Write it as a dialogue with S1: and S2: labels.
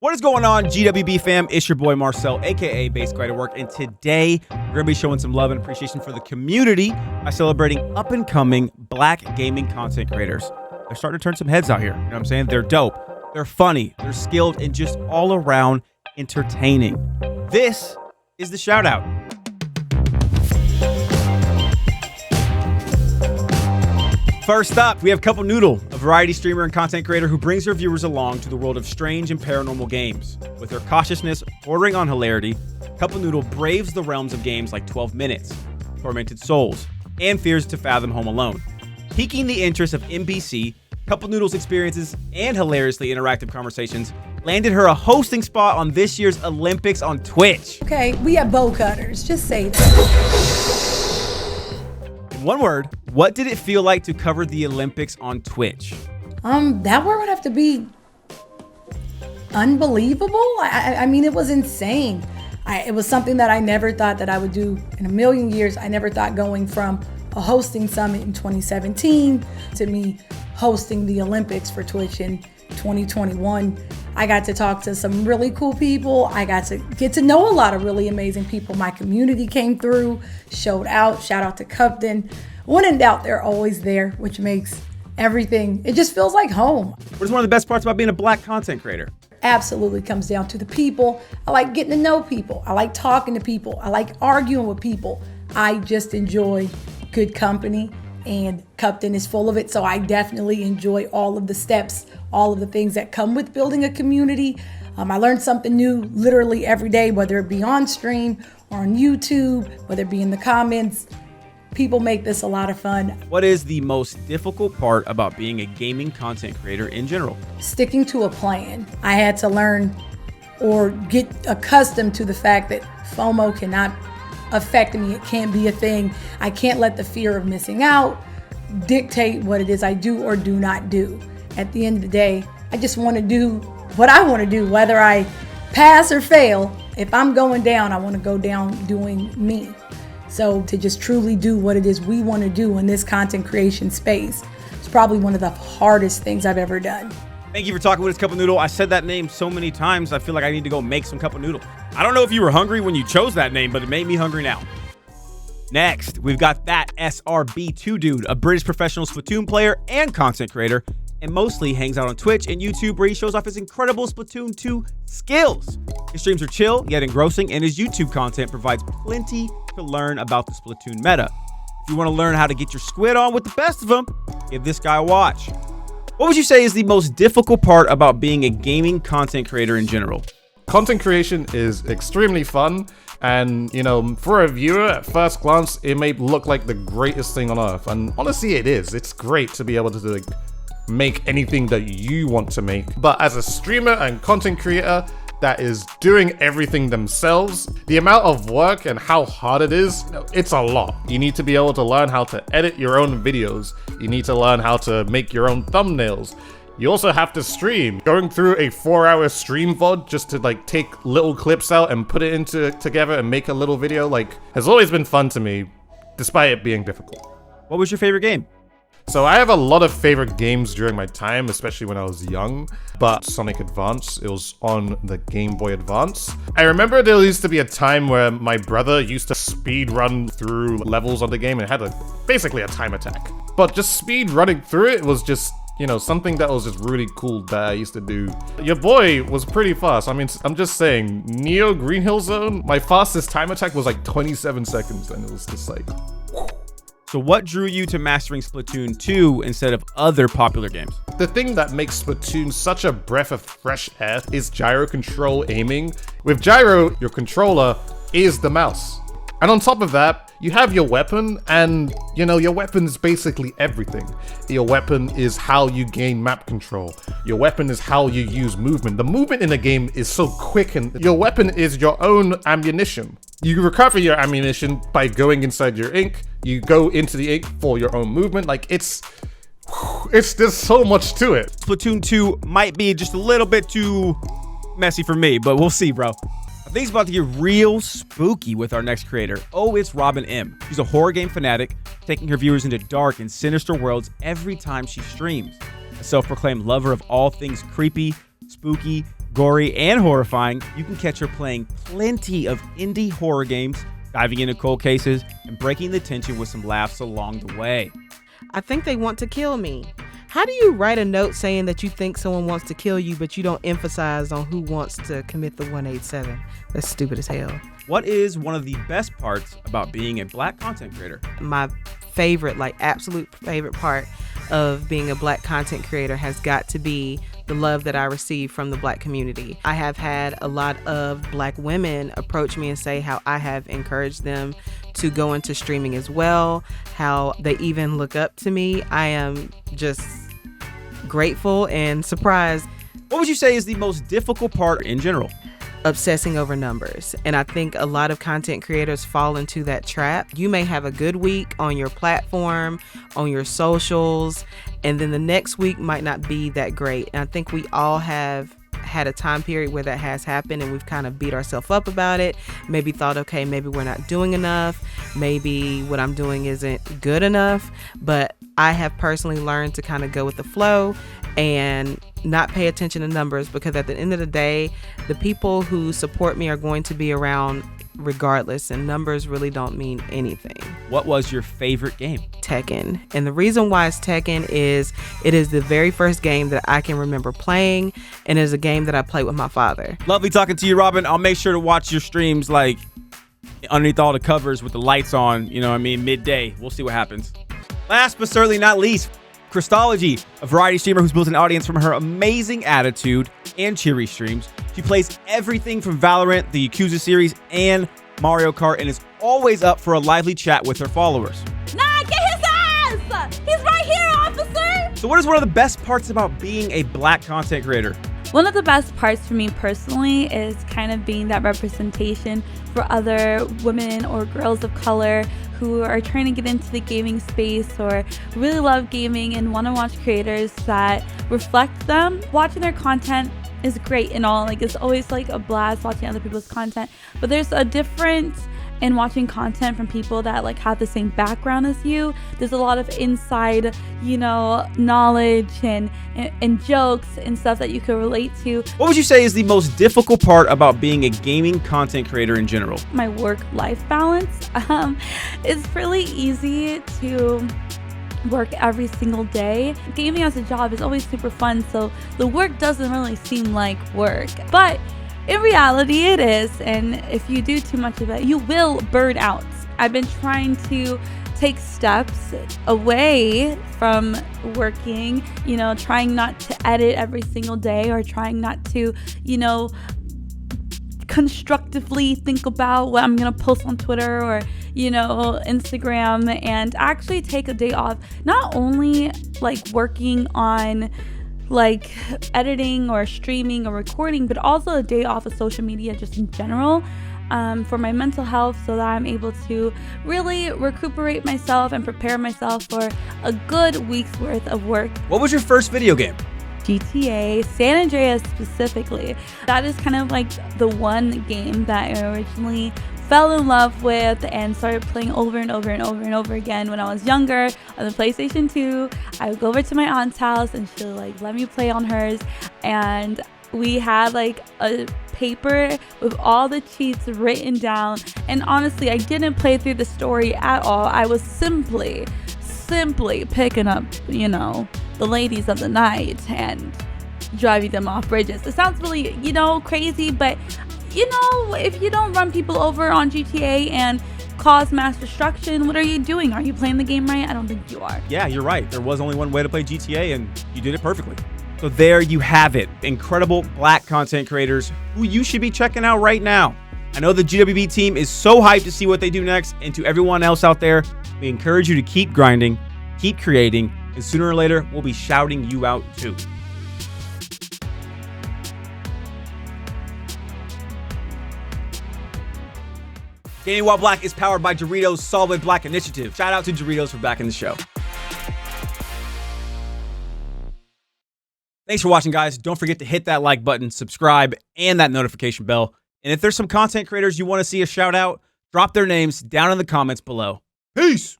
S1: What is going on, GWB fam? It's your boy Marcel, aka BasicallyIDoWrk, and today we're gonna be showing some love and appreciation for the community by celebrating up and coming Black gaming content creators. They're starting to turn some heads out here. You know what I'm saying? They're dope, they're funny, they're skilled, and just all around entertaining. This is the Shoutout. First up, we have Couple Noodle, a variety streamer and content creator who brings her viewers along to the world of strange and paranormal games. With her cautiousness bordering on hilarity, Couple Noodle braves the realms of games like 12 Minutes, Tormented Souls, and fears to fathom Home Alone. Piquing the interest of NBC, Couple Noodle's experiences and hilariously interactive conversations landed her a hosting spot on this year's Olympics on Twitch.
S2: Okay, we have bow cutters, just say that.
S1: One word, what did it feel like to cover the Olympics on Twitch?
S2: That word would have to be unbelievable. I mean, it was insane. It was something that I never thought that I would do in a million years. I never thought going from a hosting summit in 2017 to me hosting the Olympics for Twitch in 2021. I got to talk to some really cool people. I got to get to know a lot of really amazing people. My community came through, showed out, shout out to Cupton. When in doubt, they're always there, which makes everything, it just feels like home.
S1: What is one of the best parts about being a Black content creator?
S2: Absolutely comes down to the people. I like getting to know people. I like talking to people. I like arguing with people. I just enjoy good company, and Cupton is full of it. So I definitely enjoy all of the steps, all of the things that come with building a community. I learned something new literally every day, whether it be on stream or on YouTube, whether it be in the comments. People make this a lot of fun.
S1: What is the most difficult part about being a gaming content creator in general?
S2: Sticking to a plan. I had to learn or get accustomed to the fact that FOMO cannot affect me. It can't be a thing. I can't let the fear of missing out dictate what it is I do or do not do. At the end of the day, I just want to do what I want to do, whether I pass or fail. If I'm going down, I want to go down doing me. So to just truly do what it is we want to do in this content creation space, it's probably one of the hardest things I've ever done.
S1: Thank you for talking with us, Couple Noodle. I said that name so many times, I feel like I need to go make some Couple Noodle. I don't know if you were hungry when you chose that name, but it made me hungry now. Next, we've got that SRB2 dude, a British professional Splatoon player and content creator, and mostly hangs out on Twitch and YouTube where he shows off his incredible Splatoon 2 skills. His streams are chill, yet engrossing, and his YouTube content provides plenty to learn about the Splatoon meta. If you want to learn how to get your squid on with the best of them, give this guy a watch. What would you say is the most difficult part about being a gaming content creator in general?
S3: Content creation is extremely fun, and you know, for a viewer at first glance, it may look like the greatest thing on earth, and honestly it is. It's great to be able to make anything that you want to make. But as a streamer and content creator that is doing everything themselves, the amount of work and how hard it is, it's a lot. You need to be able to learn how to edit your own videos. You need to learn how to make your own thumbnails. You also have to stream. Going through a 4-hour stream VOD just to like take little clips out and put it together and make a little video, like, has always been fun to me, despite it being difficult.
S1: What was your favorite game?
S3: So I have a lot of favorite games during my time, especially when I was young, but Sonic Advance, it was on the Game Boy Advance. I remember there used to be a time where my brother used to speed run through levels on the game and had basically a time attack. But just speed running through it was just, you know, something that was just really cool that I used to do. Your boy was pretty fast. I mean, I'm just saying, Neo Green Hill Zone, my fastest time attack was like 27 seconds, and it was just like...
S1: So what drew you to mastering Splatoon 2 instead of other popular games?
S3: The thing that makes Splatoon such a breath of fresh air is gyro control aiming. With gyro, your controller is the mouse. And on top of that, you have your weapon, and you know, your weapon is basically everything. Your weapon is how you gain map control. Your weapon is how you use movement. The movement in the game is so quick, and your weapon is your own ammunition. You recover your ammunition by going inside your ink. You go into the ink for your own movement. Like, there's so much to it.
S1: Splatoon 2 might be just a little bit too messy for me, but we'll see, bro. I think it's about to get real spooky with our next creator. Oh, it's RobinM. She's a horror game fanatic, taking her viewers into dark and sinister worlds every time she streams. A self-proclaimed lover of all things creepy, spooky, gory, and horrifying, you can catch her playing plenty of indie horror games, diving into cold cases, and breaking the tension with some laughs along the way.
S4: I think they want to kill me. How do you write a note saying that you think someone wants to kill you, but you don't emphasize on who wants to commit the 187? That's stupid as hell.
S1: What is one of the best parts about being a Black content creator?
S4: My favorite, like absolute favorite part of being a Black content creator has got to be the love that I receive from the Black community. I have had a lot of Black women approach me and say how I have encouraged them to go into streaming as well, how they even look up to me. I am just grateful and surprised.
S1: What would you say is the most difficult part in general?
S4: Obsessing over numbers. And I think a lot of content creators fall into that trap. You may have a good week on your platform, on your socials, and then the next week might not be that great. And I think we all have had a time period where that has happened and we've kind of beat ourselves up about it. Maybe thought, okay, maybe we're not doing enough. Maybe what I'm doing isn't good enough. But I have personally learned to kind of go with the flow and not pay attention to numbers, because at the end of the day, the people who support me are going to be around regardless, and numbers really don't mean anything.
S1: What was your favorite game?
S4: Tekken. And the reason why it's Tekken is it is the very first game that I can remember playing, and it is a game that I played with my father.
S1: Lovely talking to you, Robin. I'll make sure to watch your streams like underneath all the covers with the lights on, you know what I mean, midday. We'll see what happens. Last but certainly not least, Christology, a variety streamer who's built an audience from her amazing attitude and cheery streams. She plays everything from Valorant, the Yakuza series, and Mario Kart, and is always up for a lively chat with her followers.
S5: Nah, get his ass! He's right here, officer!
S1: So what is one of the best parts about being a Black content creator?
S5: One of the best parts for me personally is kind of being that representation for other women or girls of color who are trying to get into the gaming space or really love gaming and want to watch creators that reflect them. Watching their content is great and all, like it's always like a blast watching other people's content, but there's a difference in watching content from people that like have the same background as you. There's a lot of inside, you know, knowledge and jokes and stuff that you can relate to.
S1: What would you say is the most difficult part about being a gaming content creator in general?
S5: My work-life balance. It's really easy to work every single day. Gaming as a job is always super fun, so the work doesn't really seem like work. But in reality, it is, and if you do too much of it, you will burn out. I've been trying to take steps away from working, you know, trying not to edit every single day or trying not to, you know, constructively think about what I'm gonna post on Twitter or, you know, Instagram, and actually take a day off. Not only like working on like editing or streaming or recording, but also a day off of social media just in general, for my mental health, so that I'm able to really recuperate myself and prepare myself for a good week's worth of work.
S1: What was your first video game?
S5: GTA, San Andreas specifically. That is kind of like the one game that I originally fell in love with and started playing over and over and over and over again when I was younger on the PlayStation 2. I would go over to my aunt's house and she'll like let me play on hers, and we had like a paper with all the cheats written down, and honestly I didn't play through the story at all. I was simply picking up, you know, the ladies of the night and driving them off bridges. It sounds really, you know, crazy, but you know, if you don't run people over on GTA and cause mass destruction, what are you doing? Are you playing the game right? I don't think you are.
S1: Yeah, you're right. There was only one way to play GTA, and you did it perfectly. So there you have it. Incredible Black content creators who you should be checking out right now. I know the GWB team is so hyped to see what they do next, and to everyone else out there, we encourage you to keep grinding, keep creating, and sooner or later, we'll be shouting you out too. Gaming While Black is powered by Doritos Solid Black Initiative. Shout out to Doritos for backing the show. Thanks for watching, guys. Don't forget to hit that like button, subscribe, and that notification bell. And if there's some content creators you want to see a shout out, drop their names down in the comments below. Peace!